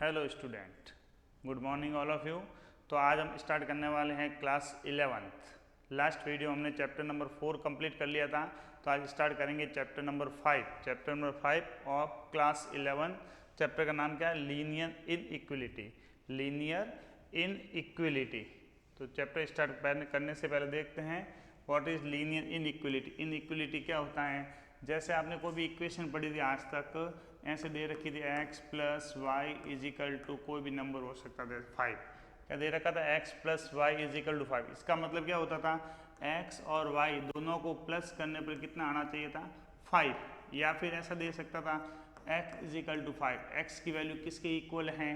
Hello student, good morning all of you. तो आज हम स्टार्ट करने वाले हैं क्लास 11th। लास्ट वीडियो हमने चैप्टर नंबर 4 कंप्लीट कर लिया था, तो आज स्टार्ट करेंगे chapter number 5। Chapter number 5 of class 11। Chapter का नाम क्या है? Linear inequality. Linear inequality. तो चैप्टर स्टार्ट करने से पहले देखते हैं what is linear inequality. Inequality क्या होता है? जैसे आपने कोई भी इक्वेशन पढ़ी थी आज तक, ऐसे दे रखी थी x plus y is equal to कोई भी नंबर हो सकता था 5। क्या दे रखा था? x plus y is equal to 5। इसका मतलब क्या होता था? x और y दोनों को प्लस करने पर कितना आना चाहिए था? 5। या फिर ऐसा दे सकता था x is equal to 5। x की वैल्यू किसके इक्वल है?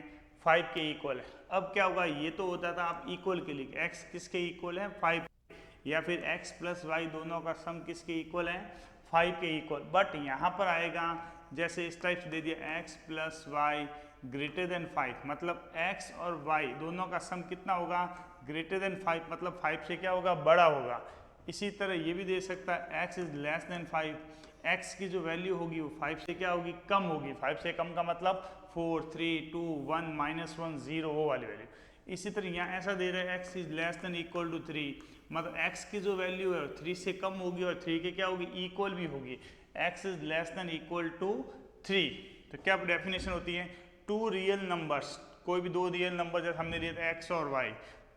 5 के इक्वल है। अब क्या होगा? ये तो होता था आप इक्वल के लिए, x किसके इक्वल है? 5। या फिर x प्लस वाई दोनों का सम किसके इक्वल है? 5 के इक्वल। बट यहाँ पर आएगा जैसे इस टाइप से दे दिया x plus y greater than 5, मतलब x और y दोनों का सम कितना होगा? ग्रेटर देन 5, मतलब 5 से क्या होगा? बड़ा होगा। इसी तरह ये भी दे सकता है x is less then 5। x की जो वैल्यू होगी वो 5 से क्या होगी? कम होगी। 5 से कम का मतलब 4, 3, 2, 1, -1, 0 वो वाली वैल्यू। इसी तरह यहाँ ऐसा दे रहा है x is less than equal to 3, मतलब x की जो वैल्यू है 3 से कम होगी और 3 के क्या होगी? इक्वल भी होगी। x is less than equal to 3। तो क्या डेफिनेशन होती है? टू रियल नंबर्स, कोई भी दो रियल नंबर जैसे हमने लिए थे x और y,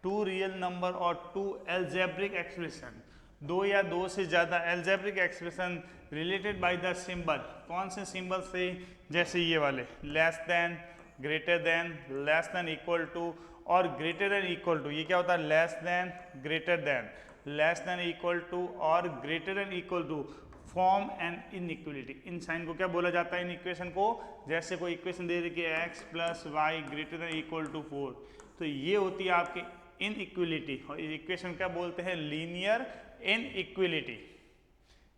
टू रियल नंबर और टू एल्जेब्रिक एक्सप्रेशन, दो या दो से ज़्यादा algebraic expression related by the symbol. कौन से सिंबल से? जैसे ये वाले less than, greater than, less than equal to और ग्रेटर देन इक्वल टू। ये क्या होता है? Less than, greater than, less than equal to और greater than equal to form and inequality. इन साइन को क्या बोला जाता है? इन इक्वेशन को, जैसे कोई इक्वेशन दे रही है x plus y greater than equal to 4, तो ये होती है आपकी इनइक्वलिटी। और इस इक्वेशन क्या बोलते हैं? Linear inequality.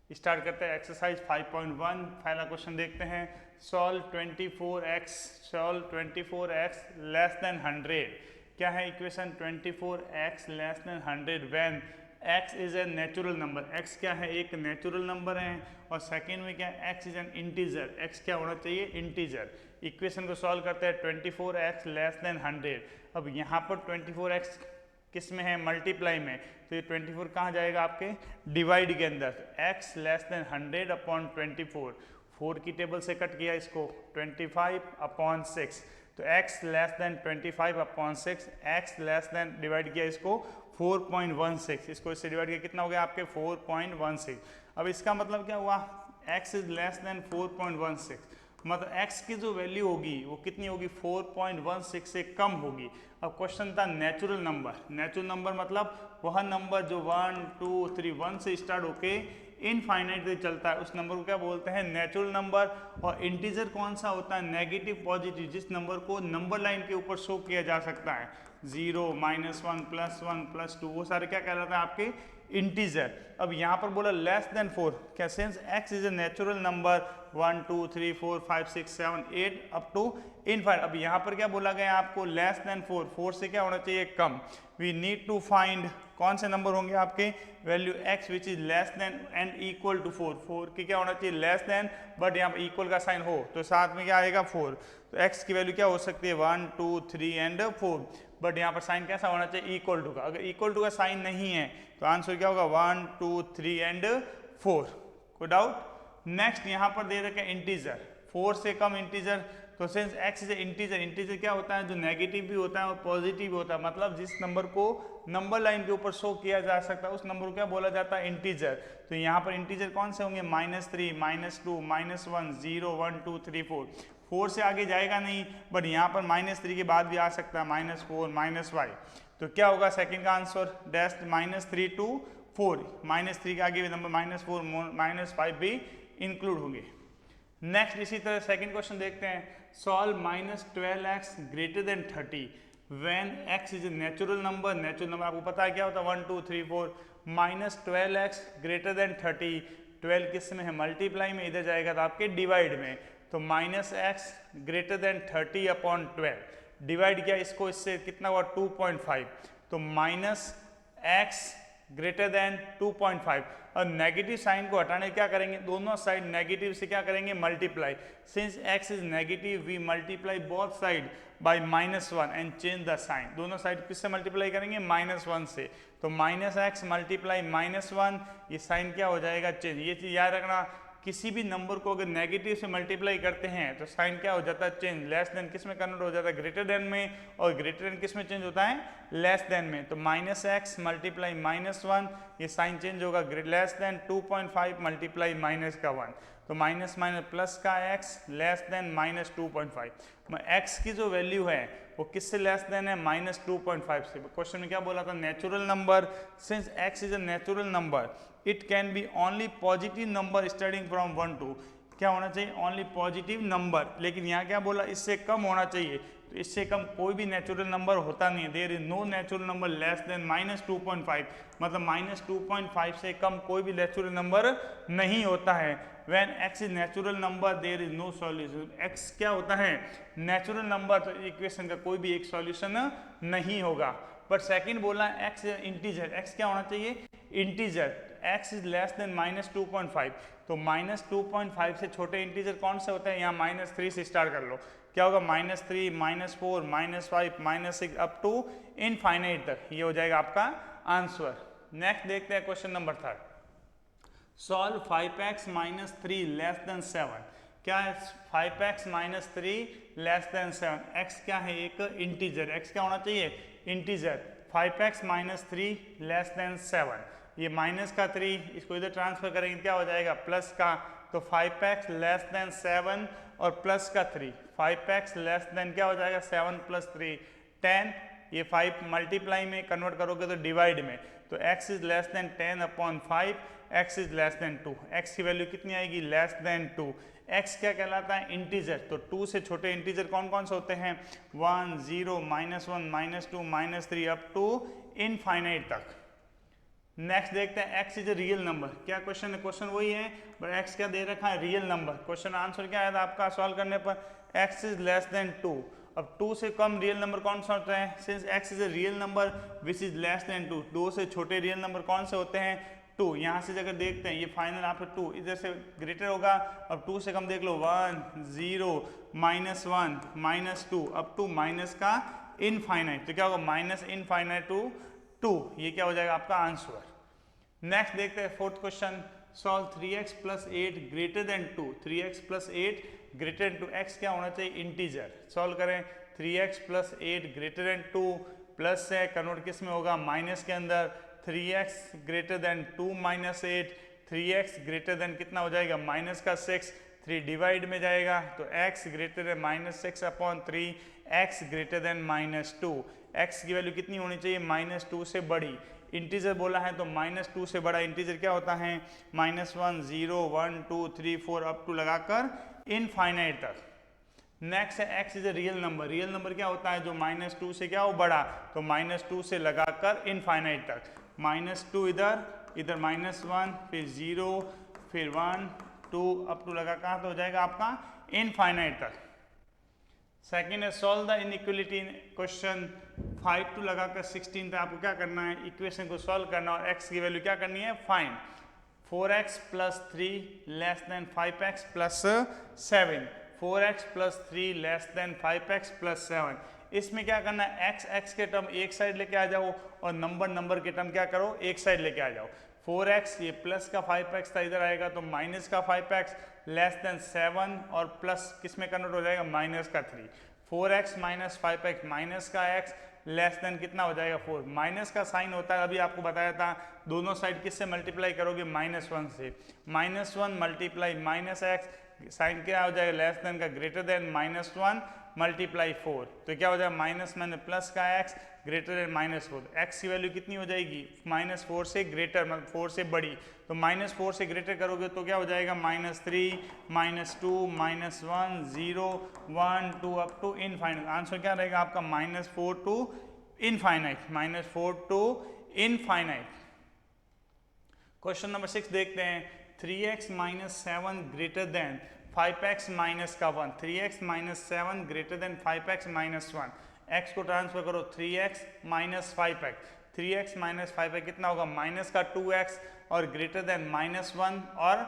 स्टार्ट करते हैं एक्सरसाइज 5.1। पहला क्वेश्चन देखते हैं। Solve 24x, solve 24x less than 100। क्या है equation? 24x less than 100 when x is a natural number. x क्या है? एक नेचुरल नंबर है। और सेकेंड में क्या है? x is an integer. x क्या होना चाहिए? इंटीजर। इक्वेशन को सॉल्व करते हैं 24x लेस देन 100। अब यहाँ पर 24x किस में है? मल्टीप्लाई में। तो ये 24 कहाँ जाएगा? आपके डिवाइड के अंदर। x लेस देन 100 अपॉन 24, 4 की टेबल से कट किया इसको, 25 अपॉन 6। तो x less then 25 upon 6, x less then divide किया इसको 4.16, इसको इससे डिवाइड किया कितना हो गया आपके? 4.16। अब इसका मतलब क्या हुआ? x इज लेस देन 4.16, मतलब x की जो वैल्यू होगी वो कितनी होगी? 4.16 से कम होगी। अब क्वेश्चन था नेचुरल नंबर। नेचुरल नंबर मतलब वह नंबर जो 1, 2, 3, 1 से स्टार्ट होके इनफाइनाइट तक चलता है, उस नंबर को क्या बोलते हैं? Natural number. और इंटीजर कौन सा होता है? नेगेटिव, पॉजिटिव, जिस नंबर को नंबर लाइन के ऊपर शो किया जा सकता है। 0, -1, +1, +2, वो सारे क्या कहलाते हैं? आपके इंटीजर। अब यहाँ पर बोला लेस देन 4, क्या sense x is a natural number 1, 2, 3, 4, 5, 6, 7, 8 up to infinite. अब यहाँ पर क्या बोला गया आपको? लेस देन 4, 4 से क्या होना चाहिए? कम। वी नीड टू फाइंड कौन से नंबर होंगे आपके? Value x which is less than and equal to 4। 4 की क्या होना चाहिए? लेस देन, बट यहाँ पर इक्वल का साइन हो तो साथ में क्या आएगा? 4। तो x की वैल्यू क्या हो सकती है? 1, 2, 3 एंड 4, बट यहाँ पर साइन कैसा होना चाहिए? इक्वल टू का। अगर इक्वल टू का साइन नहीं है तो आंसर क्या होगा? 1, 2, 3 एंड 4। कोई डाउट? नेक्स्ट यहाँ पर दे रखा है इंटीजर, 4 से कम इंटीजर। तो since x is integer, integer क्या होता है? जो नेगेटिव भी होता है और पॉजिटिव भी होता है, मतलब जिस नंबर को नंबर लाइन के ऊपर शो किया जा सकता है उस नंबर को क्या बोला जाता है? इंटीजर। तो यहाँ पर इंटीजर कौन से होंगे? -3, -2, -1, 0, 1, 2, 3, 4। 4 से आगे जाएगा नहीं, बट यहाँ पर -3 के बाद भी आ सकता है, -4, -5। तो क्या होगा सेकंड का आंसर? डैश -3 to 4, -3 के आगे भी नंबर -4, -5 भी इंक्लूड होंगे। नेक्स्ट इसी तरह सेकंड क्वेश्चन देखते हैं। Solve -12x greater than 30 when x is a natural number. Natural number आपको पता है क्या होता है? 1, 2, 3, 4। -12x ग्रेटर देन 30, 12 किस में है? मल्टीप्लाई में, इधर जाएगा तो आपके डिवाइड में। तो -x greater then 30 upon 12 divide किया इसको, इससे कितना हुआ? 2.5। तो -x ग्रेटर देन 2.5। और नेगेटिव साइन को हटाने क्या करेंगे, दोनों साइड नेगेटिव से क्या करेंगे, multiply. Since x is negative we multiply both side by -1 and change the sign. दोनों साइड किससे मल्टीप्लाई करेंगे, -1 से। तो -x मल्टीप्लाई -1, ये साइन क्या हो जाएगा, चेंज। ये चीज याद रखना, किसी भी नंबर को अगर नेगेटिव से मल्टीप्लाई करते हैं तो साइन क्या हो जाता है, चेंज। लेस देन किस में कन्वर्ट हो जाता है, ग्रेटर देन में, और ग्रेटर देन किस में चेंज होता है, लेस देन में। तो -x मल्टीप्लाई -1, ये साइन चेंज होगा, लेस देन 2.5 मल्टीप्लाई -1। तो माइनस माइनस प्लस का x लेस देन -2.5। x की जो वैल्यू है वो किससे लेस देन है, -2.5 से। क्वेश्चन में क्या बोला था, natural number. Since x is a natural number it can be only positive number starting from 1 to, क्या होना चाहिए, ओनली पॉजिटिव नंबर। लेकिन यहाँ क्या बोला, इससे कम होना चाहिए। तो इससे कम कोई भी नेचुरल नंबर होता नहीं है। There is no natural number less than -2.5, मतलब -2.5 से कम कोई भी नेचुरल नंबर नहीं होता है। When x is natural number there is no solution. x क्या होता है, नेचुरल नंबर, तो इक्वेशन का कोई भी एक सॉल्यूशन नहीं होगा। बट सेकंड बोला x इंटीजर, x क्या होना चाहिए, integer. x is less than -2.5, तो -2.5 से छोटे इंटीजर कौन से होते हैं, यहाँ -3 से स्टार्ट कर लो। क्या होगा, -3, -4, -5, -6 अप टू इनफाइनाइट तक, ये हो जाएगा आपका आंसर। नेक्स्ट देखते हैं question number 3। Solve 5x - 3 less then 7। क्या है, 5x - 3 लेस देन 7। x क्या है, एक इंटीजर, x क्या होना चाहिए, इंटीजर। 5x - 3 लेस देन 7, ये माइनस का 3, इसको इधर ट्रांसफर करेंगे क्या हो जाएगा, प्लस का। तो 5x लेस देन 7 और प्लस का 3, 5x लेस देन क्या हो जाएगा, 7 + 3 10। ये 5 मल्टीप्लाई में कन्वर्ट करोगे तो डिवाइड में, तो x is less then 10/5, x is less then 2। x की वैल्यू कितनी आएगी, लेस देन 2। x क्या कहलाता है, इंटीजर। तो 2 से छोटे इंटीजर कौन कौन से होते हैं, 1, 0, -1, -2, -3 अप टू इनफाइनाइट तक। नेक्स्ट देखते हैं, x is a real number. क्या क्वेश्चन है, क्वेश्चन वही है, बट x क्या दे रखा है, रियल नंबर। क्वेश्चन आंसर क्या आया था आपका सॉल्व करने पर, x इज लेस देन 2। अब 2 से कम रियल नंबर कौन सा होता है, since x is a real number which is less then 2, 2 से छोटे रियल नंबर कौन से होते हैं, 2। यहाँ से अगर देखते हैं ये फाइनल आपका 2 इधर से ग्रेटर होगा। अब 2 से कम देख लो, 1, 0, -1, -2 अप टू माइनस का इनफाइनाइट। तो क्या होगा, माइनस इनफाइनाइट टू 2, ये क्या हो जाएगा आपका आंसर। नेक्स्ट देखते हैं fourth question. Solve 3x + 8 greater than 2। 3x + 8 greater than 2, x क्या होना चाहिए, इंटीजर। सॉल्व करें, 3x + 8 ग्रेटर देन 2, प्लस से कन्वर्ट किस में होगा, माइनस के अंदर। 3x greater then 2 - 8, 3x greater then कितना हो जाएगा, माइनस का 6, 3 डिवाइड में जाएगा। तो x greater then -6/3, x greater then -2। x की वैल्यू कितनी होनी चाहिए, -2 से बड़ी। इंटीजर बोला है तो -2 से बड़ा इंटीजर क्या होता है, -1, 0, 1, 2, 3, 4 अप टू लगाकर इनफाइनाइट तक। नेक्स्ट है x is a real number. Real number क्या होता है, जो -2 से क्या हो, बड़ा। तो -2 से लगाकर इनफाइनाइट तक। -2 इधर, इधर -1, फिर 0, फिर 1, 2 अप टू लगा कहाँ तो हो जाएगा आपका इनफाइनाइट तक। सेकेंड है solve the inequality question. 5 to लगाकर 16 तक आपको क्या करना है, इक्वेशन को सॉल्व करना और x की वैल्यू क्या करनी है, find. 4x + 3 less then 5x + 7। 4x + 3 less then 5x + 7। इसमें क्या करना है, x के टर्म एक साइड लेके आ जाओ और नंबर के टर्म क्या करो, एक साइड लेके आ जाओ। 4x ये प्लस का 5x था, इधर आएगा तो माइनस का 5x लेस देन 7 और प्लस किस में कन्वर्ट हो जाएगा, माइनस का 3। 4x - 5x माइनस का x लेस देन कितना हो जाएगा, 4। माइनस का साइन होता है, अभी आपको बताया था, दोनों साइड किससे मल्टीप्लाई करोगे, -1 से। -1 मल्टीप्लाई -x, साइन क्या हो जाएगा, लेस देन का ग्रेटर देन -1 मल्टीप्लाई 4। तो क्या हो जाएगा, माइनस मैंने प्लस का x ग्रेटर देन -4। x की वैल्यू कितनी हो जाएगी, -4 से ग्रेटर, मतलब 4 से बड़ी। तो -4 से ग्रेटर करोगे तो क्या हो जाएगा, -3, -2, -1, 0, 1, 2 अप टू इनफाइनाइट। आंसर क्या रहेगा आपका, -4 to infinite, -4 to infinite. Question number 6 देखते हैं। 3x - 7 greater than 5x - 1। 3x - 7 greater than 5x - 1। x को ट्रांसफर करो, 3x - 5x। 3x माइनस 5 है, कितना होगा माइनस का 2x और ग्रेटर देन -1 और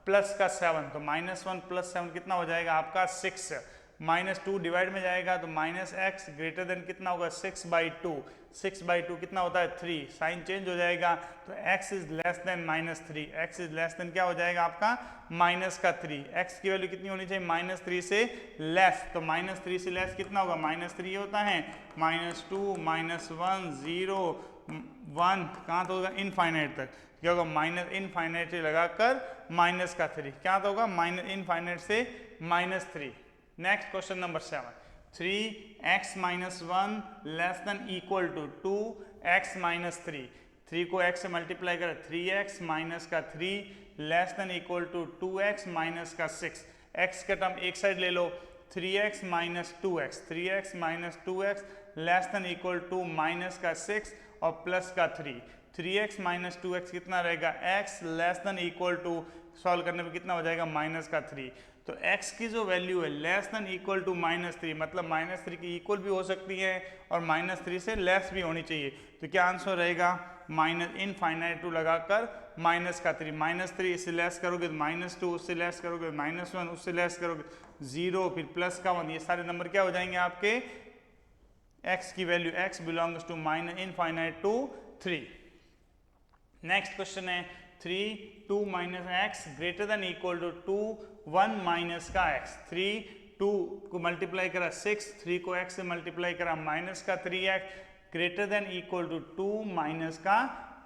प्लस का 7, तो -1 + 7 कितना हो जाएगा आपका 6, -2 डिवाइड में जाएगा तो -x ग्रेटर देन कितना होगा 6/2, 6/2 कितना होता है 3, साइन चेंज हो जाएगा तो x is less then -3, x is less then क्या हो जाएगा आपका माइनस का 3, x की वैल्यू कितनी होनी चाहिए -3 से लेस, तो -3 से लेस कितना होगा -3 होता है -2 -1 0 1, कहाँ तो होगा इनफाइनाइट तक, क्या होगा -इनफाइनाइट से लगाकर माइनस का 3, क्या तो होगा -इनफाइनाइट से -3। Next question number 7, 3x - 1 less than equal to 2x - 3, 3 को x से मल्टीप्लाई करें 3x माइनस का 3 less than equal to 2x minus का 6, x का टर्म एक साइड ले लो 3x - 2x, 3x - 2x less than equal to minus का 6 और प्लस का 3, 3x - 2x कितना रहेगा x less than equal to, solve करने पे कितना हो जाएगा माइनस का 3, तो x की जो वैल्यू है लेस देन इक्वल टू -3, मतलब -3 की इक्वल भी हो सकती है और -3 से लेस भी होनी चाहिए, तो क्या आंसर रहेगा इनफाइनाइट टू लगाकर माइनस का 3, -3 इससे लेस करोगे तो -2, उससे लेस करोगे -1, उससे लेस करोगे 0, फिर प्लस का 1, ये सारे नंबर क्या हो जाएंगे आपके x की value, x belongs to infinite to 3। Next question है 3 2 - x greater than equal to 2 1 minus का x, 3 2 को मल्टीप्लाई करा 6, 3 को x से मल्टीप्लाई करा माइनस का 3x greater than equal to 2 minus का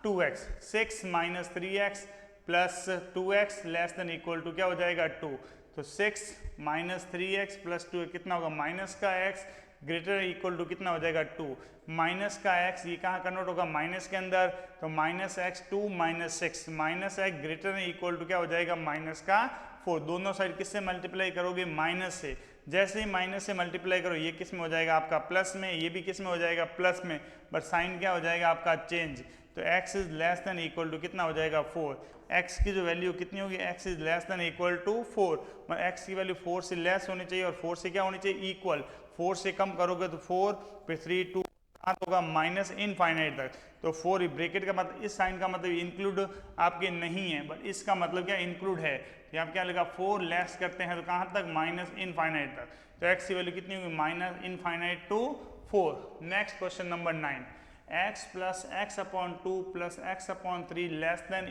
2x, 6 - 3x plus 2x less than equal to क्या हो जाएगा 2, तो 6 - 3x प्लस 2 कितना होगा माइनस का x ग्रेटर इक्वल टू कितना हो जाएगा 2, माइनस का x ये कहाँ कन्वर्ट होगा माइनस के अंदर, तो -x 2 - 6 minus x greater equal to क्या हो जाएगा माइनस का 4, दोनों साइड किससे मल्टीप्लाई करोगे माइनस से, जैसे ही माइनस से मल्टीप्लाई करो ये किस में हो जाएगा आपका प्लस में, ये भी किस में हो जाएगा प्लस में, बट साइन क्या हो जाएगा आपका चेंज, तो x is less than equal to कितना हो जाएगा 4, x की जो वैल्यू कितनी होगी x is less than equal to 4, मतलब x की वैल्यू 4 से लेस होनी चाहिए और 4 से क्या होनी चाहिए इक्वल, 4 से कम करोगे तो 4 फिर 3 2 होगा इनफाइनाइट तक, तो 4 ब्रैकेट का मतलब इस साइन का मतलब इंक्लूड आपके नहीं है, बट इसका मतलब क्या इंक्लूड है, यहाँ क्या लगा 4 लेस करते हैं तो कहाँ तक इनफाइनाइट तक, तो x की वैल्यू कितनी होगी infinite to 4। Next question number 9, x + x/2 + x/3 less than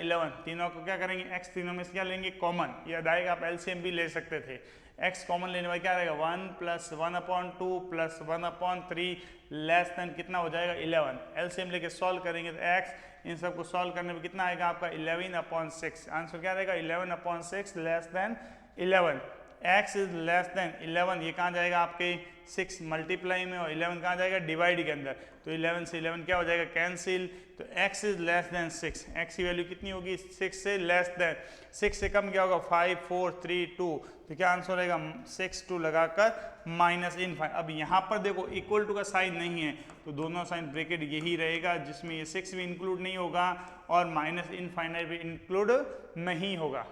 11, तीनों को क्या करेंगे x तीनों में से क्या लेंगे कॉमन, याद आएगा आप एलसीएम भी ले सकते थे, x कॉमन लेने में क्या रहेगा 1 + 1/2 + 1/3 लेस देन कितना हो जाएगा 11, एलसीएम लेके सॉल्व करेंगे तो x इन सबको सॉल्व करने में कितना आएगा आपका 11/6, आंसर क्या रहेगा 11/6 less than 11, x is less than 11, ये कहाँ जाएगा आपके 6 मल्टीप्लाई में और 11 कहाँ जाएगा डिवाइड के अंदर, तो 11 से 11 क्या हो जाएगा कैंसिल, तो x is less then 6, x की वैल्यू कितनी होगी 6 से लेस देन, 6 से कम क्या होगा 5 4 3 2, तो क्या आंसर रहेगा 6 2 लगाकर -∞। अब यहाँ पर देखो इक्वल टू का साइन नहीं है तो दोनों साइन ब्रैकेट यही रहेगा जिसमें ये 6 भी इंक्लूड नहीं होगा और -∞ भी इंक्लूड नहीं होगा।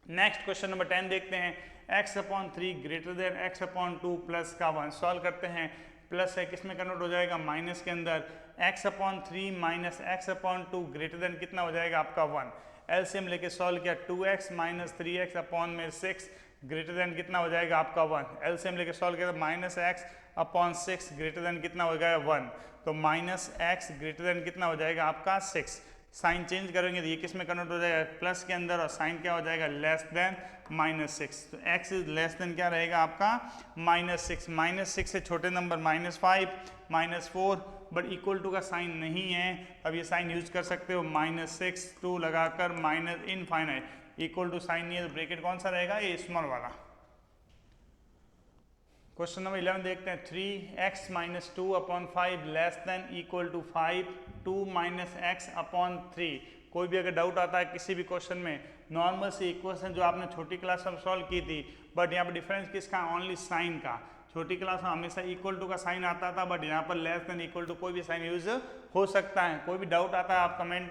नेक्स्ट क्वेश्चन नंबर 10 देखते हैं, x/3 greater than x/2 plus का 1, सॉल्व करते हैं, प्लस है किसमें कन्वर्ट हो जाएगा माइनस के अंदर, x/3 minus x/2 greater then कितना हो जाएगा आपका 1, एलसीएम लेके सॉल्व किया 2x माइनस 3x अपॉन में 6 ग्रेटर देन कितना हो जाएगा आपका 1, एलसीएम लेके सॉल्व किया -x/6 ग्रेटर देन कितना हो जाएगा 1, तो -x ग्रेटर देन कितना हो जाएगा आपका 6, साइन चेंज करेंगे तो ये किस में कन्वर्ट हो जाएगा प्लस के अंदर और साइन क्या हो जाएगा लेस देन -6, तो x इज लेस देन क्या रहेगा आपका -6, -6 से छोटे नंबर -5 -4, बट इक्वल टू का साइन नहीं है, अब ये साइन यूज कर सकते हो -6 2 लगाकर -∞, इक्वल टू साइन नहीं है तो ब्रैकेट कौन सा रहेगा ये स्मॉल वाला। क्वेश्चन नंबर 11 देखते हैं, 3x - 2/5 less than equal to 5 2 - x/3, कोई भी अगर डाउट आता है किसी भी क्वेश्चन में, नॉर्मल से इक्वेशन जो आपने छोटी क्लास में सॉल्व की थी, बट यहाँ पर डिफरेंस किसका ओनली साइन का, छोटी क्लास में हमेशा इक्वल टू का साइन आता था बट यहाँ पर लेस देन इक्वल टू कोई भी साइन यूज हो सकता है, कोई भी डाउट आता है आप कमेंट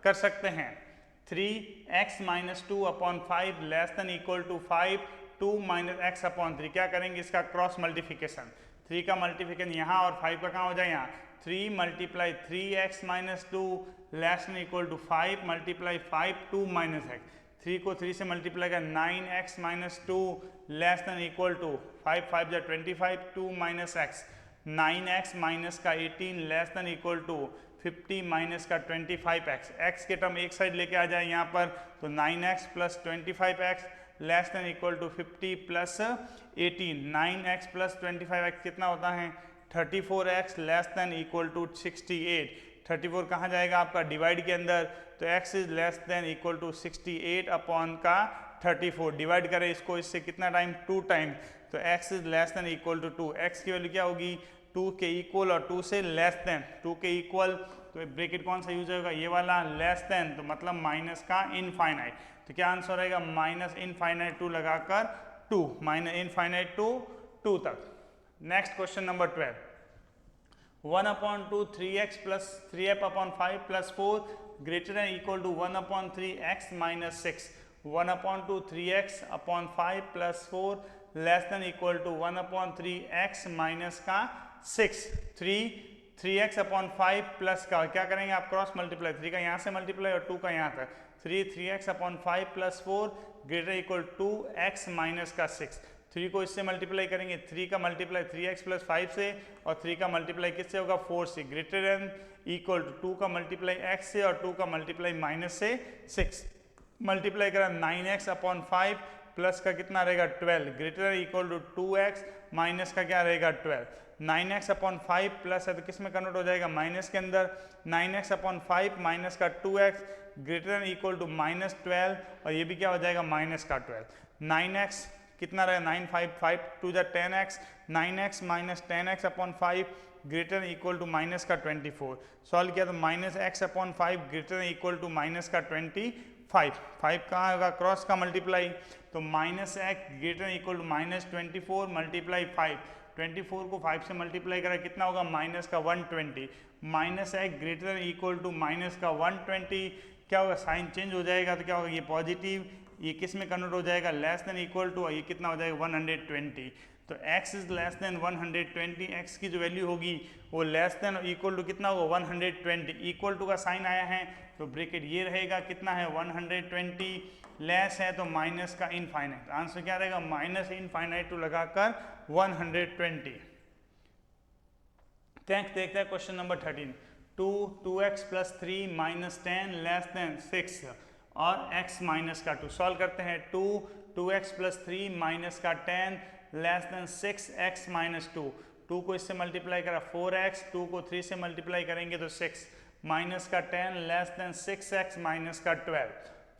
कर सकते हैं। 3x - 2/5 less than equal to 5 2 - x/3, क्या करेंगे इसका क्रॉस मल्टीप्लिकेशन, 3 का मल्टीप्लिकेशन यहाँ और 5 का कहाँ हो जाए यहाँ, 3 multiply 3x minus 2 less than equal to 5 multiply 5 2 minus x, 3 को 3 से मल्टीप्लाई कर 9x minus 2 less than equal to 5 5 जा 25 2 माइनस एक्स, 9x माइनस का 18 less than equal to 50 minus का 25x, x के टर्म एक साइड लेके आ जाए यहाँ पर तो 9x plus 25x less than equal to 50 plus 18, 9x plus 25x कितना होता है 34x less than equal to 68, 34 कहाँ जाएगा आपका डिवाइड के अंदर, तो x is less than equal to 68 upon का 34, डिवाइड करें इसको इससे कितना टाइम 2 टाइम, तो x is less than equal to 2, x की वैल्यू क्या होगी 2 के इक्वल और 2 से लेस देन, 2 के इक्वल तो ब्रैकेट कौन सा यूज होगा ये वाला, लेस देन तो मतलब माइनस का इनफाइनाइट, तो क्या आंसर रहेगा माइनस इनफाइनाइट 2 लगाकर 2, माइनस इनफाइनाइट टू 2 तक। Next question number 12, 1/2 3x plus 3f upon 5 plus 4 greater than equal to 1/3 x minus 6, 1/2 3x upon 5 plus 4 less than equal to 1/3 x minus का 6, 3x upon 5 plus का क्या करेंगे आप cross multiply, 3 का यहाँ से multiply और 2 का यहाँ तक, 3x upon 5 plus 4 greater equal to x minus का 6, 3 को इससे मल्टीप्लाई करेंगे, 3 का मल्टीप्लाई 3x प्लस 5 से और 3 का मल्टीप्लाई किससे होगा 4 से, ग्रेटर देन इक्वल टू 2 का मल्टीप्लाई x से और 2 का मल्टीप्लाई माइनस से 6, मल्टीप्लाई करा 9x अपॉन 5 प्लस का कितना रहेगा 12 greater equal to 2x minus का क्या रहेगा 12, 9x अपॉन 5 प्लस है तो किस में कन्वर्ट हो जाएगा माइनस के अंदर, 9x अपॉन 5 माइनस का 2x greater equal to minus 12 और ये भी क्या हो जाएगा माइनस का 12, 9x कितना रहेगा 9 5 5 2 जा 10x, 9x minus 10x upon 5 greater equal to minus का 24, सॉल्व किया तो minus x upon 5 greater equal to minus का 25, 5 कहाँ होगा क्रॉस का मल्टीप्लाई तो minus x greater equal to minus 24 multiply 5, 24 को 5 से मल्टीप्लाई करा कितना होगा माइनस का 120, minus x greater equal to minus का 120, क्या होगा साइन चेंज हो जाएगा तो क्या होगा ये पॉजिटिव, ये किस में कन्वर्ट हो जाएगा लेस देन इक्वल टू, ये कितना हो जाएगा 120, तो x is less then 120, x की जो वैल्यू होगी वो लेस देन इक्वल टू कितना होगा 120, इक्वल टू का साइन आया है तो ब्रैकेट ये रहेगा कितना है 120, लेस है तो माइनस का इनफाइनाइट, आंसर क्या रहेगा माइनस इनफाइनाइट टू लगाकर 120। नेक्स्ट देखते हैं question number 13, 2x plus 3 minus 10 less than 6 और x माइनस का 2, सॉल्व करते हैं 2x प्लस 3 माइनस का 10 लेस देन 6x माइनस 2, 2 को इससे मल्टीप्लाई करा 4x, 2 को 3 से मल्टीप्लाई करेंगे तो 6 माइनस का 10 लेस देन 6x माइनस का 12,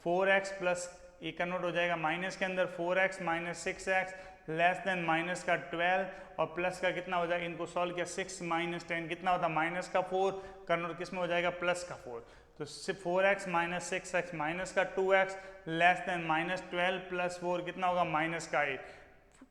4x प्लस ये कन्वर्ट हो जाएगा माइनस के अंदर 4x minus 6x less than minus का 12 और प्लस का कितना हो जाएगा, इनको सॉल्व किया 6 माइनस 10 कितना होता है माइनस का 4, कन्वर्ट किस में हो जाएगा प्लस का 4, तो 4x माइनस 6x माइनस का 2x less then minus 12 plus 4 कितना होगा माइनस का 8,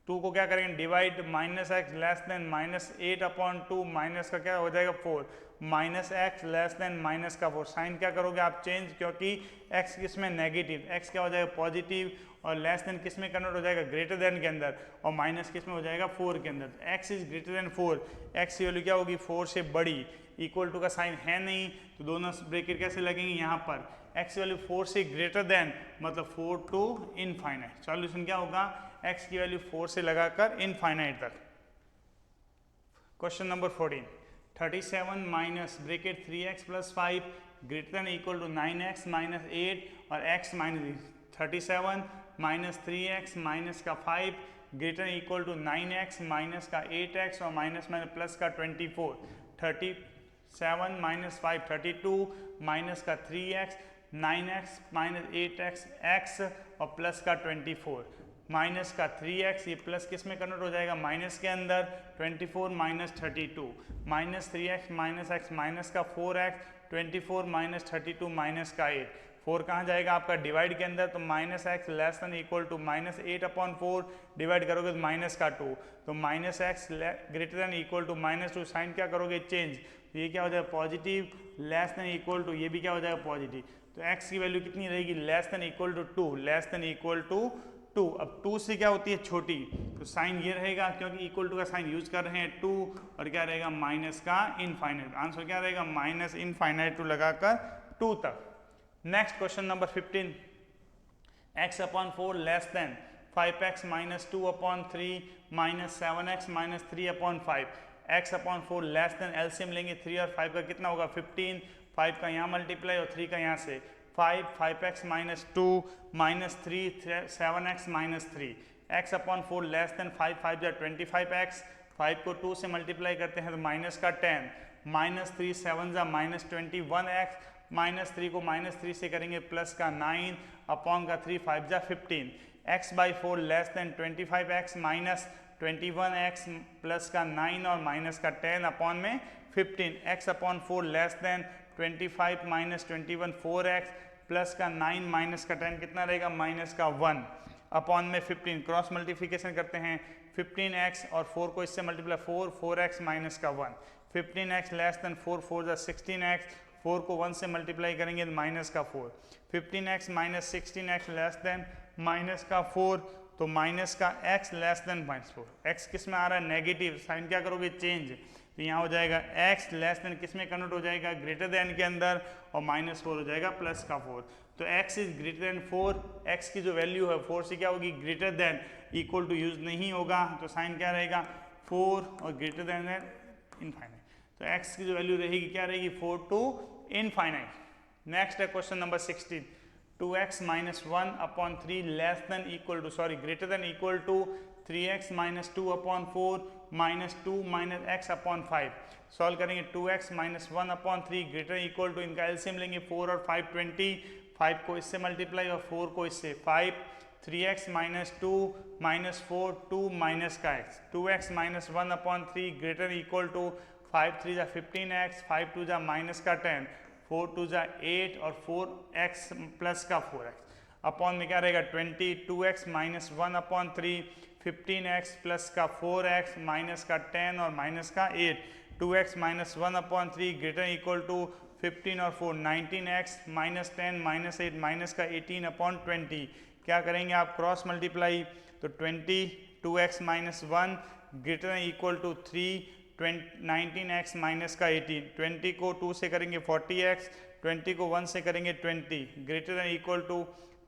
2 को क्या करेंगे divide minus x less then minus 8 upon 2 minus का क्या हो जाएगा 4, minus x less then minus का 4, साइन क्या करोगे आप चेंज, क्योंकि x किस में नेगेटिव, x क्या हो जाएगा पॉजिटिव और लेस देन किस में कन्वर्ट हो जाएगा ग्रेटर देन के अंदर और माइनस किस में हो जाएगा 4 के अंदर, x is greater then 4, x की वैल्यू क्या होगी 4 से बड़ी, इक्वल टू का साइन है नहीं तो दोनों ब्रैकेट कैसे लगेंगे यहाँ पर, x वैल्यू 4 से ग्रेटर देन मतलब 4 टू इनफाइनाइट, सॉल्यूशन क्या होगा x की वैल्यू 4 से लगाकर इनफाइनाइट तक। Question number 14, 37 minus bracket 3x plus 5 greater than equal to 9x minus 8 और x minus 37 minus 3x minus का 5 greater equal to 9x minus का 8x और माइनस माइनस प्लस का 24, 37 माइनस 5 32 माइनस का 3x 9x minus 8x x और plus का 24 minus का 3x, ये प्लस किस में कन्वर्ट हो जाएगा माइनस के अंदर 24 minus 32 minus 3x minus x minus का 4x 24 माइनस 32 माइनस का 8, 4 कहाँ जाएगा आपका डिवाइड के अंदर तो minus x less than equal to minus 8 upon 4 divide करोगे तो माइनस का 2, तो minus x greater than equal to minus 2, sign क्या करोगे चेंज, तो ये क्या हो जाएगा positive less than equal to, ये भी क्या हो जाएगा पॉजिटिव, तो x की वैल्यू कितनी रहेगी less than equal to 2, less than equal to 2। अब 2 से क्या होती है छोटी, तो साइन ये रहेगा क्योंकि इक्वल टू का साइन यूज कर रहे हैं 2, और क्या रहेगा माइनस का इनफाइनाइट। आंसर क्या रहेगा माइनस इनफाइनाइट टू लगाकर 2 तक। Next question number 15, x upon 4 less then 5x minus 2 upon 3 minus 7x minus 3 upon 5। x upon 4 less then, LCM लेंगे 3 और 5 का कितना होगा 15, 5 का यहाँ मल्टीप्लाई और 3 का यहाँ से 5x minus 2 minus 3 7x minus 3। x upon 4 less then 5 5 जा 25x, 5 को 2 से मल्टीप्लाई करते हैं तो माइनस का 10, माइनस 3 7 जा माइनस 21x, माइनस 3 को माइनस 3 से करेंगे प्लस का 9 अपॉन का 3 5 जा 15। x by 4 less then 25x minus 21x plus का 9 और माइनस का 10 अपॉन में 15। x upon 4 less then 25 minus 21 4x plus का 9 माइनस का 10 कितना रहेगा माइनस का 1 अपॉन में 15। क्रॉस मल्टीप्लिकेशन करते हैं 15x और 4 को इससे मल्टीप्लाई 4x माइनस का 1। 15x लेस देन 4 4 जा 16x, 4 को 1 से मल्टीप्लाई करेंगे तो माइनस का 4। 15x minus 16x less than minus का 4, तो माइनस का x less then minus 4। x किस में आ रहा है नेगेटिव, साइन क्या करोगे चेंज, तो यहाँ हो जाएगा x लेस देन किस में कन्वर्ट हो जाएगा ग्रेटर देन के अंदर, और माइनस 4 हो जाएगा प्लस का 4। तो x is greater then 4, x की जो वैल्यू है 4 से क्या होगी greater than, equal to use नहीं होगा तो साइन क्या रहेगा 4 और ग्रेटर देन इनफाइनाइट। तो x की जो वैल्यू रहेगी क्या रहेगी 4 टू इनफाइनाइट। नेक्स्ट है question number 16, 2x minus 1 upon 3 less than equal to greater than equal to 3x minus 2 upon 4 minus 2 minus x upon 5। Solve करेंगे 2x minus 1 upon 3 greater equal to, इनका LCM लेंगे 4 और 5 20, 5 को इससे multiply और 4 को इससे 5, 3x माइनस 2 माइनस 4 2 माइनस का x। 2x minus 1 upon 3 greater equal to 5 3 जा 15x, 5 2 जा माइनस का 10, 4 2 जा 8 और 4x प्लस का 4x अपॉन में क्या रहेगा 20। 2x minus 1 upon 3 15x plus का 4x माइनस का 10 और माइनस का 8। 2x minus 1 upon 3 greater equal to 15 और 4 19x माइनस 10 माइनस 8 माइनस का 18 अपॉन 20। क्या करेंगे आप क्रॉस मल्टीप्लाई, तो 20 2x minus 1 greater equal to 3 19x minus का 18। 20 को 2 से करेंगे 40x, 20 को 1 से करेंगे 20 greater than equal to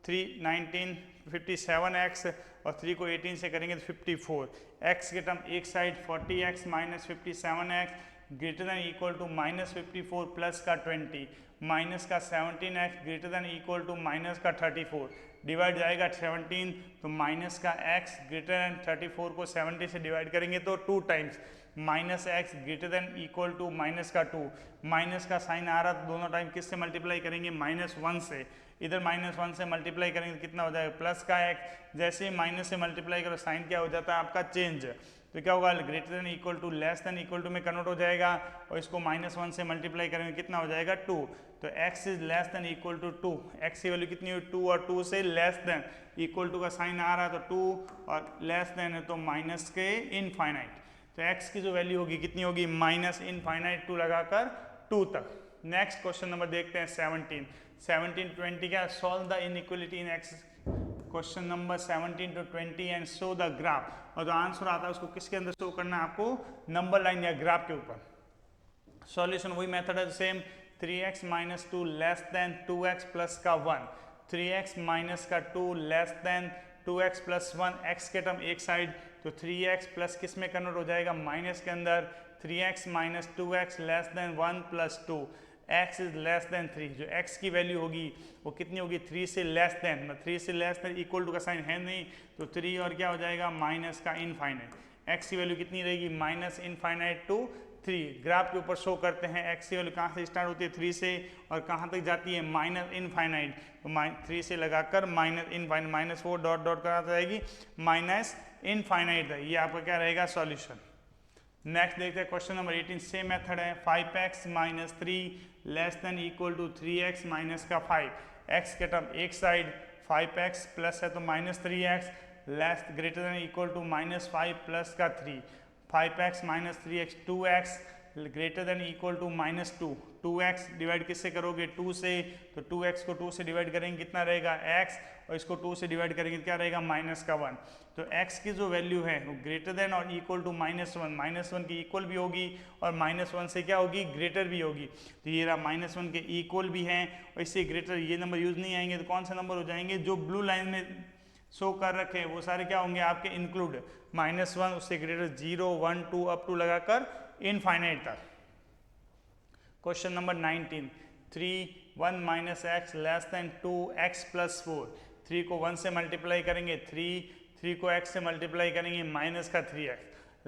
3 19 57x और 3 को 18 से करेंगे तो 54। x के टर्म एक side 40x minus 57x greater than equal to minus 54 plus का 20 माइनस का 17x greater than equal to minus का 34 डिवाइड जाएगा 17, तो माइनस का x ग्रेटर देन 34 को 70 से डिवाइड करेंगे तो 2 times minus x greater than equal to minus का 2। माइनस का साइन आ रहा तो दोनों टाइम किससे मल्टीप्लाई करेंगे माइनस 1 से, इधर माइनस 1 से मल्टीप्लाई करेंगे तो कितना हो जाएगा प्लस का x। जैसे ही माइनस से मल्टीप्लाई करो साइन क्या हो जाता है आपका चेंज, तो क्या होगा greater than equal to less than equal to में कन्वर्ट हो जाएगा, और इसको माइनस 1 से मल्टीप्लाई करेंगे कितना हो जाएगा 2। तो x is less than equal to 2, x की वैल्यू कितनी हुई 2 और 2 से लेस देन, इक्वल टू का साइन आ रहा है तो 2 और लेस देन है तो माइनस के इनफाइनाइट। तो x की जो वैल्यू होगी कितनी होगी माइनस इनफाइनाइट 2 लगाकर 2 तक। नेक्स्ट क्वेश्चन नंबर देखते हैं 17 20 क्या, solve the inequality in x। Question number 17 to 20 and show the graph, और जो आंसर आता है उसको किसके अंदर शो करना है आपको नंबर लाइन या ग्राफ के ऊपर। सॉल्यूशन वही मेथड है same, 3x minus 2 less then 2x plus का 1, 3x माइनस का 2 less then 2x plus 1, x के टर्म एक साइड तो 3x प्लस किस में कन्वर्ट हो जाएगा माइनस के अंदर, 3x minus 2x less then 1 plus 2, x is less then 3। जो x की वैल्यू होगी वो कितनी होगी 3 से लेस देन, 3 से लेस देन इक्वल टू का साइन है नहीं तो 3 और क्या हो जाएगा माइनस का इनफाइनाइट। x की वैल्यू कितनी रहेगी माइनस इनफाइनाइट टू 3। ग्राफ के ऊपर शो करते हैं x की वैल्यू कहाँ से स्टार्ट होती है 3 से और कहाँ तक जाती है माइनस इनफाइनाइट, तो 3 से लगाकर minus infinite minus 4 dot dot कराता जाएगी माइनस इनफाइनाइट है। ये आपका क्या रहेगा सॉल्यूशन। नेक्स्ट देखते हैं क्वेश्चन नंबर 18, सेम मेथड है 5x minus 3 less than equal to 3x minus का 5, x के टर्म एक साइड 5x प्लस है तो minus 3x less greater than equal to minus 5 plus का 3, 5x minus 3x 2x greater than equal to minus 2, 2x divide किससे करोगे 2 से, तो 2x को 2 से डिवाइड करेंगे कितना रहेगा x और इसको 2 से डिवाइड करेंगे क्या रहेगा -1। तो x की जो वैल्यू है वो ग्रेटर देन और इक्वल टू -1, -1 की इक्वल भी होगी और -1 से क्या होगी ग्रेटर भी होगी। तो ये रहा -1 के इक्वल भी हैं और इससे ग्रेटर ये नंबर यूज नहीं आएंगे। तो कौन सा नंबर हो जाएंगे जो ब्लू लाइन में शो कर रखे हैं वो सारे क्या होंगे आपके इंक्लूड, -1 उससे ग्रेटर 0, 1, 2 अप टू लगाकर इनफाइनाइट तक। Question number 19, 3, 1 - x less then 2x + 4। 3 को 1 से मल्टीप्लाई करेंगे 3 को x से मल्टीप्लाई करेंगे -3x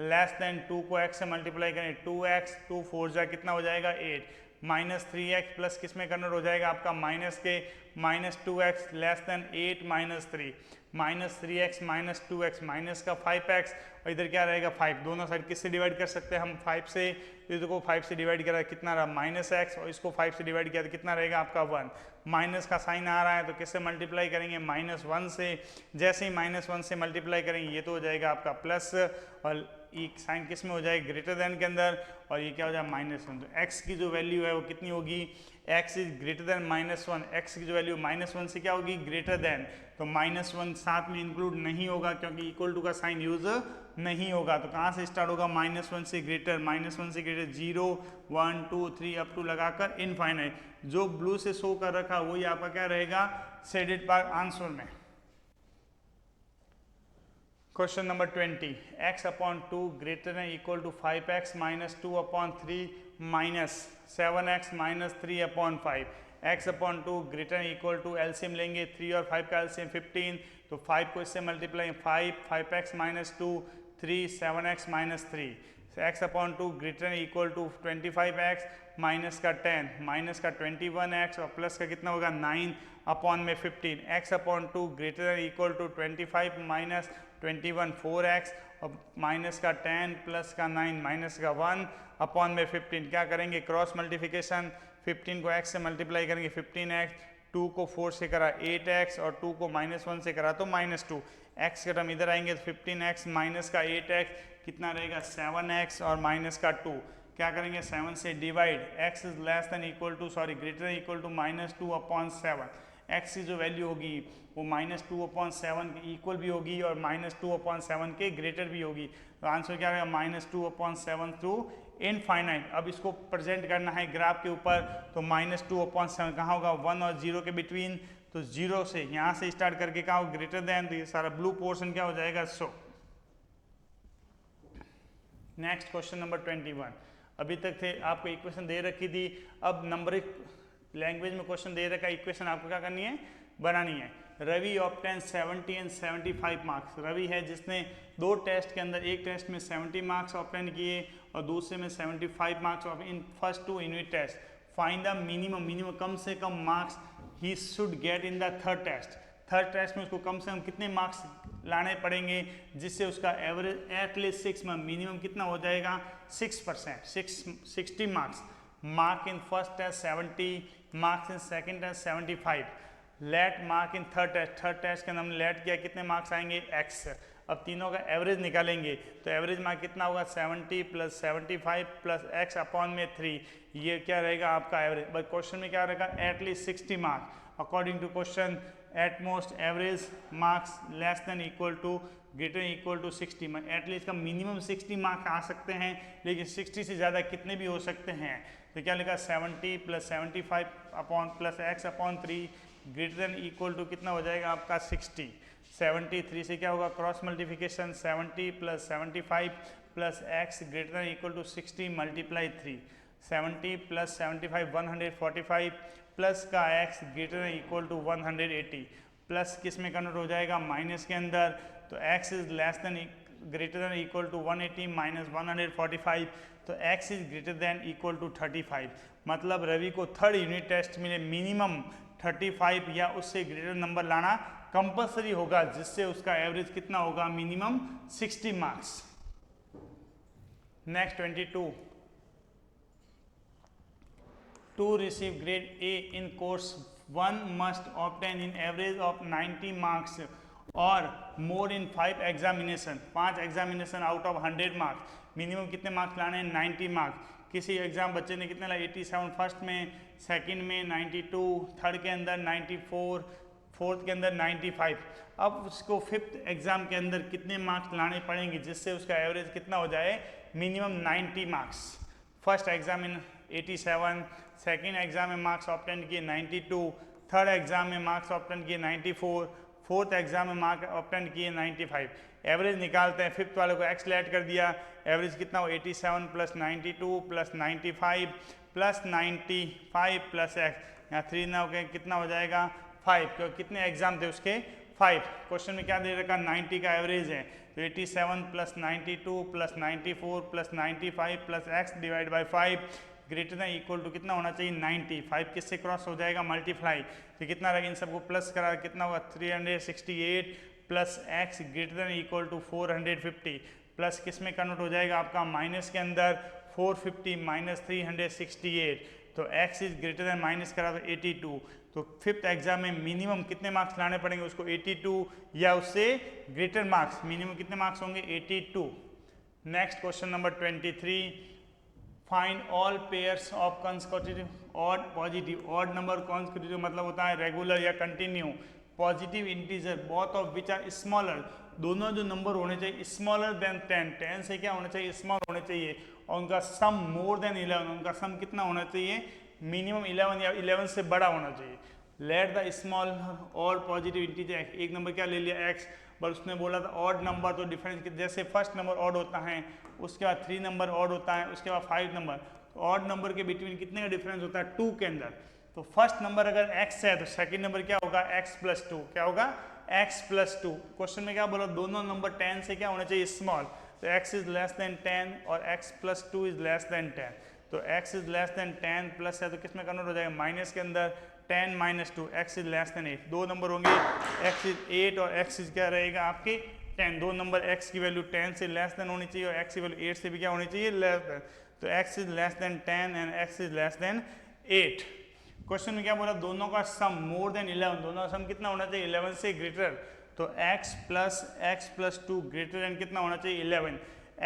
लेस देन 2 को x से मल्टीप्लाई करेंगे 2x, 2 4 जा कितना हो जाएगा 8 -3x प्लस किस में कन्वर्ट हो जाएगा आपका माइनस के -2x less then 8 -3 -3x -2x minus का 5x और इधर क्या रहेगा 5। दोनों साइड किससे डिवाइड कर सकते हैं हम 5 से। इधर को 5 से डिवाइड करा कितना रहा -x और इसको 5 से डिवाइड किया तो कितना रहेगा आपका 1। माइनस का साइन आ रहा है तो किससे मल्टीप्लाई करेंगे -1 से। जैसे ही -1 से मल्टीप्लाई करेंगे ये तो हो जाएगा आपका प्लस और एक साइन किस में हो जाएगा ग्रेटर देन के अंदर और ये क्या हो जाएगा -1। तो x की जो वैल्यू है वो कितनी होगी, x is greater then -1। x की जो वैल्यू -1 से क्या होगी ग्रेटर देन, तो -1 साथ में इंक्लूड नहीं होगा क्योंकि इक्वल टू का साइन यूज नहीं होगा। तो कहाँ से स्टार्ट होगा -1 से ग्रेटर, -1 से ग्रेटर 0, 1, 2, 3 अप टू लगाकर इनफाइनाइट। जो ब्लू से शो कर रखा वही आपका क्या रहेगा शेडेड पार्ट आंसर में। Question number 20, x/2 greater than equal to 5x - 2/3 -7x - 3/5। x/2 greater equal to LCM लेंगे 3 और 5 का एलसीएम 15, तो 5 को इससे multiply 5x - 2 3 7x - 3। x/2 greater equal to 25x minus का 10 माइनस का 21x और प्लस का कितना होगा 9/15। x/2 greater equal to 25 minus 21 4x और माइनस का 10 प्लस का 9 माइनस का 1/15। क्या करेंगे क्रॉस मल्टीप्लिकेशन, 15 को x से मल्टीप्लाई करेंगे 15x, 2 को 4 से करा 8x और 2 को -1 से करा तो -2। x के टर्म इधर आएंगे तो 15x माइनस का 8x कितना रहेगा 7x और माइनस का 2। क्या करेंगे 7 से divide, x is less than equal to greater equal to -2/7। x की जो वैल्यू होगी वो -2/7 के इक्वल भी होगी और -2/7 के ग्रेटर भी होगी। तो आंसर क्या रहेगा -2/7 टू इनफाइनाइट। अब इसको प्रेजेंट करना है ग्राफ के ऊपर, तो -2/7 कहाँ होगा 1 और 0 के बिटवीन। तो 0 से यहाँ से स्टार्ट करके कहाँ हो ग्रेटर देन, तो ये सारा ब्लू पोर्शन क्या हो जाएगा सो। Next question number 21। अभी तक थे आपको इक्वेशन दे रखी थी, अब नंबरिक लैंग्वेज में क्वेश्चन दे रखा है, इक्वेशन आपको क्या करनी है बनानी है। Ravi obtain 70 and 75 marks. Ravi है जिसने 2 टेस्ट के अंदर, एक टेस्ट में 70 मार्क्स ऑब्टेन किए और दूसरे में 75 marks in first 2 unit test. Find the minimum कम से कम marks he should get in the third test. Third test में उसको कम से कम कितने मार्क्स लाने पड़ेंगे जिससे उसका एवरेज एटलीस्ट 6 में मिनिमम कितना हो जाएगा 6%, 60 marks. Mark in first test 70, marks in second test 75, let mark in third test के अंदर हमने लेट किया कितने मार्क्स आएंगे x। अब तीनों का एवरेज निकालेंगे तो एवरेज मार्क कितना होगा 70 + 75 + x/3। ये क्या रहेगा आपका एवरेज। बट क्वेश्चन में क्या रहेगा at least 60 marks. According to question at most average marks less than equal to greater equal to 60। At least का मिनिमम 60 मार्क्स आ सकते हैं, लेकिन 60 से ज़्यादा कितने भी हो सकते हैं। तो क्या लिखा 70 + 75 + x/3 greater than equal to कितना हो जाएगा आपका 60। 73 से क्या होगा cross multiplication 70 + 75 + x greater than equal to 60 × 3। 70 + 75 145 plus का x greater than equal to 180 plus किस में कन्वर्ट हो जाएगा माइनस के अंदर। तो x is less than greater than equal to 180 minus 145, तो x is greater than equal to 35। मतलब रवि को थर्ड यूनिट टेस्ट में मिनिमम 35 या उससे ग्रेटर नंबर लाना कंपलसरी होगा, जिससे उसका एवरेज कितना होगा minimum 60 marks. Next 22। To receive grade A in course 1 must obtain in average of 90 marks or more in 5 examination। 5 examination out of 100 marks. Minimum कितने मार्क्स लाने हैं 90 मार्क्स। किसी एग्जाम बच्चे ने कितने लाए 87 फर्स्ट में, सेकंड में 92, थर्ड के अंदर 94, फोर्थ के अंदर 95। अब उसको फिफ्थ एग्जाम के अंदर कितने मार्क्स लाने पड़ेंगे जिससे उसका एवरेज कितना हो जाए, मिनिमम 90 मार्क्स। फर्स्ट एग्जाम में 87, सेकेंड एग्जाम में मार्क्स ऑब्टेन किए 92, थर्ड एग्जाम में मार्क्स ऑब्टेन किए 94, फोर्थ एग्जाम में मार्क्स ऑब्टेन किए 95। एवरेज निकालते हैं, फिफ्थ वाले को एक्स ऐड कर दिया, एवरेज कितना हो 87 plus 92 plus 95 plus 95 plus x, यहाँ 3 ना हो गए, कितना हो जाएगा 5, क्योंकि कितने एग्जाम थे उसके 5। क्वेश्चन में क्या दे रखा, 90 का एवरेज है, तो 87 plus 92 plus 94 plus 95 plus x divide by 5 greater than equal to कितना होना चाहिए 90। 5 किससे क्रॉस हो जाएगा, मल्टीप्लाई, तो कितना रहेगा, इन सबको प्लस करा कितना होगा 368 plus x greater than equal to 450 plus किस में कन्वर्ट हो जाएगा आपका, माइनस के अंदर 450 माइनस 368, तो x is greater than minus करा तो 82। तो फिफ्थ एग्जाम में मिनिमम कितने मार्क्स लाने पड़ेंगे उसको, 82 या उससे ग्रेटर मार्क्स, मिनिमम कितने मार्क्स होंगे 82। Next question number 23, find all pairs of consecutive odd positive. Odd number consecutive मतलब होता है रेगुलर या continue, positive integer both of which are smaller, दोनों जो नंबर होने चाहिए स्मॉलर देन 10, 10 से क्या होना चाहिए, स्मॉल होने चाहिए, और उनका सम मोर देन 11, उनका सम कितना होना चाहिए, मिनिमम 11 या 11 से बड़ा होना चाहिए। Let the small all positive integer, एक नंबर क्या ले लिया x, पर उसने बोला था ऑड नंबर, तो डिफरेंस जैसे फर्स्ट नंबर ऑड होता है, उसके बाद 3 नंबर ऑड होता है, उसके बाद 5 नंबर, तो ऑड नंबर के बिटवीन कितने का डिफरेंस होता है 2 के अंदर। तो फर्स्ट नंबर अगर x है तो सेकंड नंबर क्या होगा x प्लस 2, क्या होगा x प्लस 2। क्वेश्चन में क्या बोला, दोनों नंबर 10 से क्या होना चाहिए स्मॉल, तो x इज लेस देन 10 और x plus 2 is less then 10, तो x is less then 10 plus है तो किस में कन्वर्ट हो जाएगा, माइनस के अंदर 10 minus 2, x is less then 8, दो नंबर होंगे x इज 8 और x इज क्या रहेगा आपके 10, दो नंबर x की वैल्यू 10 से लेस देन होनी चाहिए और x की वैल्यू 8 से भी क्या होनी चाहिए लेस देन, तो x is less then 10 and x is less then 8। Question में क्या बोला, दोनों का सम मोर देन 11, दोनों का सम कितना होना चाहिए 11 से ग्रेटर, तो x प्लस 2 ग्रेटर देन कितना होना चाहिए 11,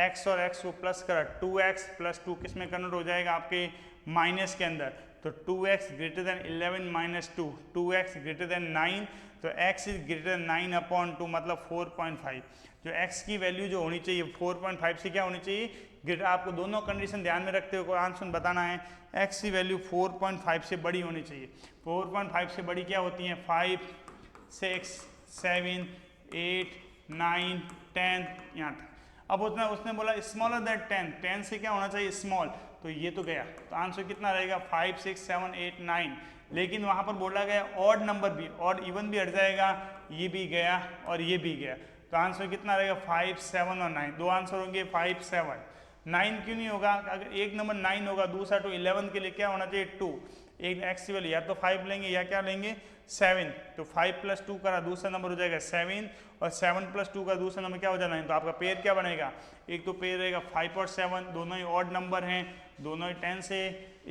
x और x को प्लस करा 2x प्लस 2 किस में कन्वर्ट हो जाएगा आपके माइनस के अंदर, तो 2x greater then 11 minus 2, 2x greater then 9, तो x is greater then 9 upon 2 मतलब 4.5, जो x की वैल्यू जो होनी चाहिए 4.5 से क्या होनी चाहिए ग्रेटर, आपको दोनों कंडीशन ध्यान में रखते हुए आंसर बताना है, x की वैल्यू 4.5 से बड़ी होनी चाहिए। 4.5 से बड़ी क्या होती हैं 5, 6, 7, 8, 9, 10 यहाँ तक। अब उसने बोला स्मॉलर देन 10, 10 से क्या होना चाहिए स्मॉल, तो ये तो गया, तो आंसर कितना रहेगा 5, 6, 7, 8, 9, लेकिन वहाँ पर बोला गया ऑड नंबर भी, ऑड इवन भी हट जाएगा, ये भी गया और ये भी गया, तो आंसर कितना रहेगा 5, 7 और 9, दो आंसर होंगे 5, 7, 9 क्यों नहीं होगा, अगर एक नंबर 9 होगा दूसरा तो 11 के लिए क्या होना चाहिए 2, एक एक्स की वैल्यू या तो 5 लेंगे या क्या लेंगे 7, तो 5 प्लस 2 का दूसरा नंबर हो जाएगा 7 और 7 प्लस 2 का दूसरा नंबर क्या हो जाना है, तो आपका पेयर क्या बनेगा, एक तो पेयर रहेगा 5 और 7, दोनों ही ऑड नंबर हैं, दोनों ही 10 से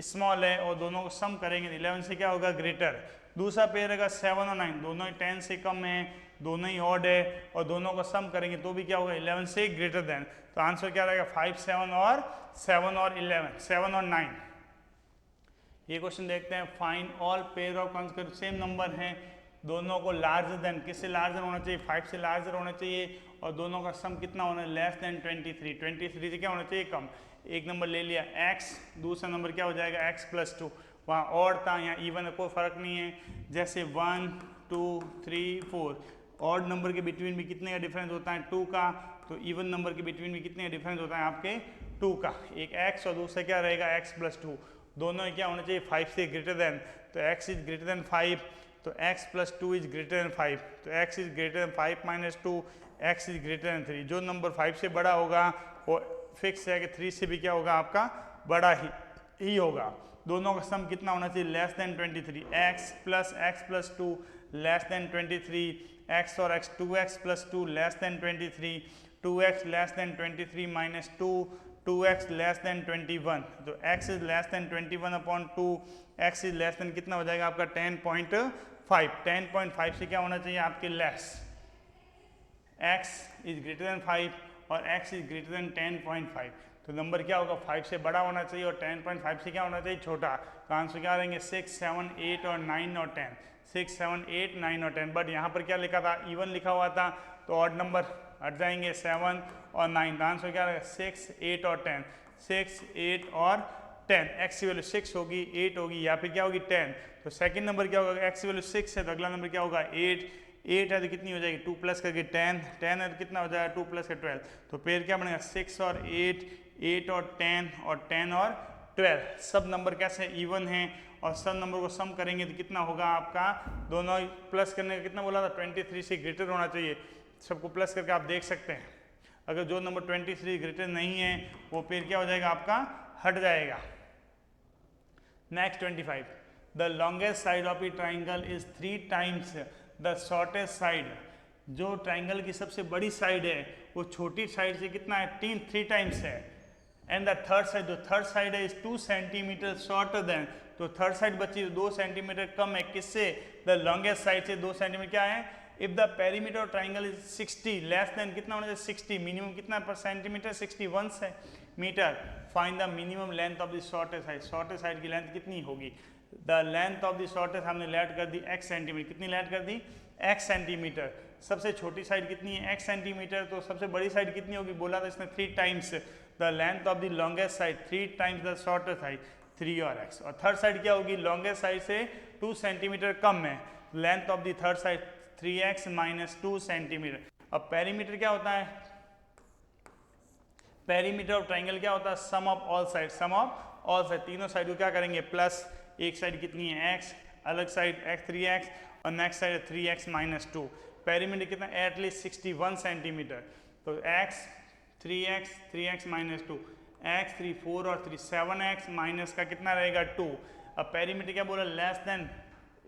स्मॉल है और दोनों को सम करेंगे 11 से क्या होगा ग्रेटर, दूसरा पेयर रहेगा 7 और 9, दोनों ही 10 से कम है, दोनों ही ऑड है और दोनों को सम करेंगे तो भी क्या होगा 11 से ग्रेटर देन, तो आंसर क्या रहेगा 5, 7 और 11, 7 और 9। ये क्वेश्चन देखते हैं, find all pair of consecutive, same number हैं, दोनों को लार्जर देन, किससे लार्जर होना चाहिए 5 से लार्जर होना चाहिए और दोनों का सम कितना होना है लेस देन 23, 23 से क्या होना चाहिए कम, एक नंबर ले लिया x, दूसरा नंबर क्या हो जाएगा x प्लस 2, वहाँ ऑड था यहाँ इवन है, कोई फर्क नहीं है, जैसे 1, 2, 3, 4, ऑड नंबर के बिटवीन भी कितने का डिफरेंस होता है 2 का, तो इवन नंबर के बिटवीन भी कितने का डिफरेंस होता है आपके 2 का, एक x और दूसरा क्या रहेगा x प्लस 2, दोनों क्या होना चाहिए 5 से ग्रेटर देन, तो x इज ग्रेटर देन 5, तो x plus 2 is greater than 5, तो x is greater than 5 minus 2, x is greater then 3, जो नंबर 5 से बड़ा होगा वो फिक्स है कि 3 से भी क्या होगा आपका बड़ा ही होगा, दोनों का सम कितना होना चाहिए less than 23, x plus 2 less then 23, x और x 2x plus 2 less then 23, 2x less then 23 minus 2, 2x less then 21, तो x is less then 21 upon 2, x is less then कितना हो जाएगा आपका 10.5, 10.5 से क्या होना चाहिए आपके less, x is greater than 5 और x इज ग्रेटर देन 10.5, तो नंबर क्या होगा 5 से बड़ा होना चाहिए और 10.5 से क्या होना चाहिए छोटा। तो आंसर क्या रहेंगे 6, 7, 8 और 9 और 10, 6, 7, 8, 9 और 10। बट यहाँ पर क्या लिखा था, इवन लिखा हुआ था, तो ऑड नंबर हट जाएंगे 7 और 9। तो आंसर क्या रहेगा 6, 8 और 10, 6, 8 और 10। x की वैल्यू 6 होगी, 8 होगी या फिर क्या होगी 10। तो सेकंड नंबर क्या होगा, x की वैल्यू 6 है तो अगला नंबर क्या होगा 8, 8 है तो कितनी हो जाएगी 2 प्लस करके 10, 10 है तो कितना हो जाएगा 2 प्लस के 12। तो पेयर क्या बनेगा 6 और 8, 8 और 10 और 10 और 12। सब नंबर कैसे इवन हैं और सब नंबर को सम करेंगे तो कितना होगा आपका, दोनों प्लस करने का कितना बोला था 23 से ग्रेटर होना चाहिए। सबको प्लस करके आप देख सकते हैं, अगर जो नंबर 23 ग्रेटर नहीं है वो पेयर क्या हो जाएगा आपका हट जाएगा। Next 25, the longest side of A triangle is 3 times the shortest side. जो ट्राइंगल की सबसे बड़ी साइड है वो छोटी साइड से कितना है 3 टाइम्स है। एंड द थर्ड साइड, जो थर्ड साइड है इज 2 सेंटीमीटर शॉर्टर देन, तो थर्ड साइड बची 2 सेंटीमीटर कम है किससे, द लॉन्गेस्ट साइड से 2 सेंटीमीटर क्या है। If the perimeter of triangle is 60 less than कितना होना चाहिए 60, मिनिमम कितना पर centimetre 61 centimetre. Find the minimum length of the shortest side, shortest side की लेंथ कितनी होगी। The length of the shortest हमने लेट कर दी x सेंटीमीटर, कितनी लेट कर दी x सेंटीमीटर। सबसे छोटी साइड कितनी है x सेंटीमीटर, तो सबसे बड़ी साइड कितनी होगी, बोला था इसने 3 times the length of the longest side, 3 times the shortest side 3 और x। और थर्ड साइड क्या होगी, लॉन्गेस्ट साइड से 2 सेंटीमीटर कम है, length of the third side 3x minus 2 centimetre. अब पेरीमीटर क्या होता है, पेरीमीटर ऑफ ट्राइंगल क्या होता है, sum of all side, sum of all side. तीनों साइड को क्या करेंगे प्लस, एक साइड कितनी है x, अलग साइड x 3x और नेक्स्ट साइड है 3x माइनस 2। पेरीमीटर कितना एटलीस्ट 61 सेंटीमीटर, तो x 3x 3x minus 2, x 3 4 और 3 7x माइनस का कितना रहेगा 2। अब पेरीमीटर क्या बोला लेस देन,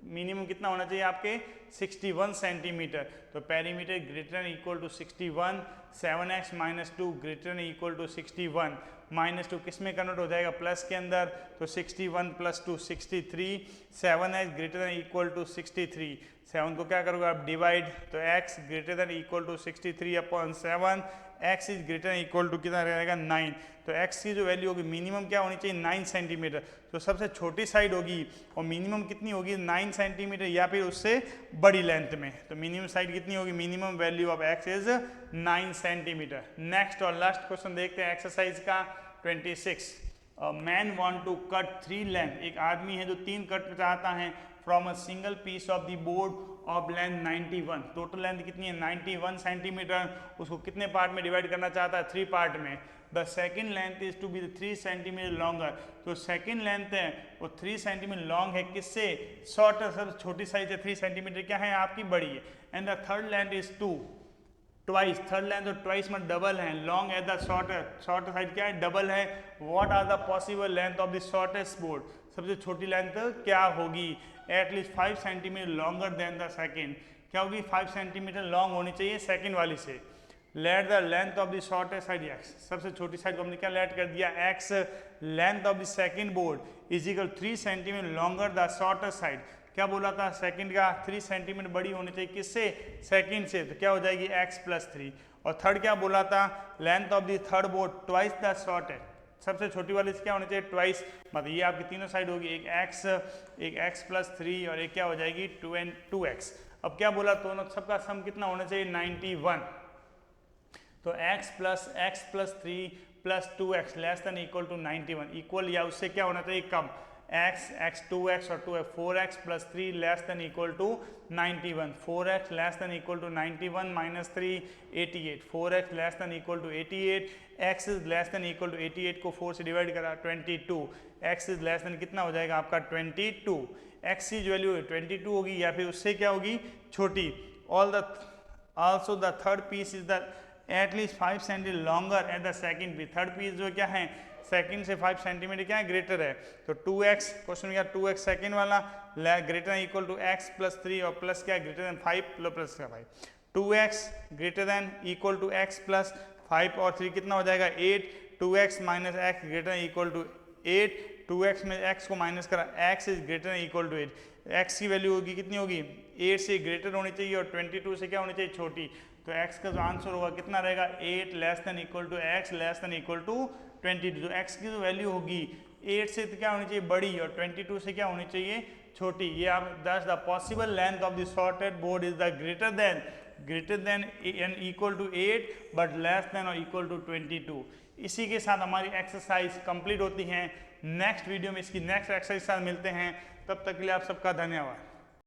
मिनिमम कितना होना चाहिए आपके 61 सेंटीमीटर, तो perimeter greater than equal to 61, 7x minus 2 greater than equal to 61 minus 2 किस में कन्वर्ट हो जाएगा प्लस के अंदर, तो 61 plus 2 63, 7x greater than equal to 63, 7 को क्या करोगे आप डिवाइड, तो x greater than equal to 63 upon 7, x is greater than equal to कितना रहेगा 9। तो x की जो वैल्यू होगी मिनिमम क्या होनी चाहिए 9 सेंटीमीटर, तो सबसे छोटी साइड होगी और मिनिमम कितनी होगी 9 सेंटीमीटर या फिर उससे बड़ी लेंथ में। तो मिनिमम साइड कितनी होगी, minimum value of x is 9 centimetre. Next और लास्ट क्वेश्चन देखते हैं एक्सरसाइज का 26। Man want to cut 3 length, एक आदमी है जो 3 कट चाहता है from a single piece of the board of length 91, total length कितनी है 91 सेंटीमीटर, उसको कितने पार्ट में डिवाइड करना चाहता है 3 पार्ट में। The second length is to be 3 centimetre longer, तो सेकेंड लेंथ है वो 3 सेंटीमीटर लॉन्ग है किससे, शॉर्टर, सबसे छोटी साइज है 3 सेंटीमीटर क्या है आपकी बड़ी है। And the third length is 2 twice, third length और ट्वाइस में डबल है, लॉन्ग है द शॉर्टर, शॉर्टर साइड क्या है डबल है। What are the possible length of the shortest board, सबसे छोटी लेंथ क्या होगी, at least 5 centimetre longer than the second, क्या होगी 5 सेंटीमीटर लॉन्ग होनी चाहिए सेकेंड वाली से। Let the length of the shortest side x, सबसे छोटी साइड को हमने क्या लेट कर दिया x, length of the second board is equal 3 centimetre longer the shortest side, क्या बोला था सेकंड का 3 सेंटीमीटर बड़ी होनी चाहिए किससे, सेकंड से, तो क्या हो जाएगी x प्लस 3। और थर्ड क्या बोला था, length of the third board twice the shortest, सबसे छोटी वाली से क्या होनी चाहिए ट्वाइस, मतलब ये आपकी तीनों साइड होगी, एक x प्लस 3 और एक क्या हो जाएगी 2x। अब क्या बोला दोनों सबका सम कितना होना चाहिए 91, तो x plus 3 plus 2x less than equal to 91, equal या उससे क्या होना चाहिए कम, x 2x और 2 4x plus 3 less than equal to 91, 4x less than equal to 91 minus 3 88, 4x less than equal to 88, x is less than equal to 88 को 4 से divide करा 22, x is less then कितना हो जाएगा आपका 22, x की value 22 होगी या फिर उससे क्या होगी छोटी। Also the third piece is the at least 5 centimetre longer at the second piece, third piece जो क्या है सेकंड से 5 सेंटीमीटर क्या है ग्रेटर है, तो 2x क्वेश्चन क्या 2x सेकंड वाला greater equal to x plus 3 और प्लस क्या ग्रेटर देन 5 प्लस का 5, 2x greater than equal to x plus 5 और 3 कितना हो जाएगा 8, 2x minus x greater equal to 8, 2x में x को माइनस करा, x is greater than equal to 8, x की वैल्यू होगी कितनी होगी 8 से ग्रेटर होनी चाहिए और 22 से क्या होनी चाहिए छोटी, तो x का जो आंसर होगा कितना रहेगा 8 less than equal to x less than equal to 22, जो x की जो वैल्यू होगी 8 से तो क्या होनी चाहिए बड़ी और 22 से क्या होनी चाहिए छोटी। ये आप that's the possible length of the sorted board is the greater than and equal to 8 but less than और इक्वल टू 22। इसी के साथ हमारी एक्सरसाइज कंप्लीट होती है। नेक्स्ट वीडियो में इसकी नेक्स्ट एक्सरसाइज के साथ मिलते हैं, तब तक के लिए आप सबका धन्यवाद।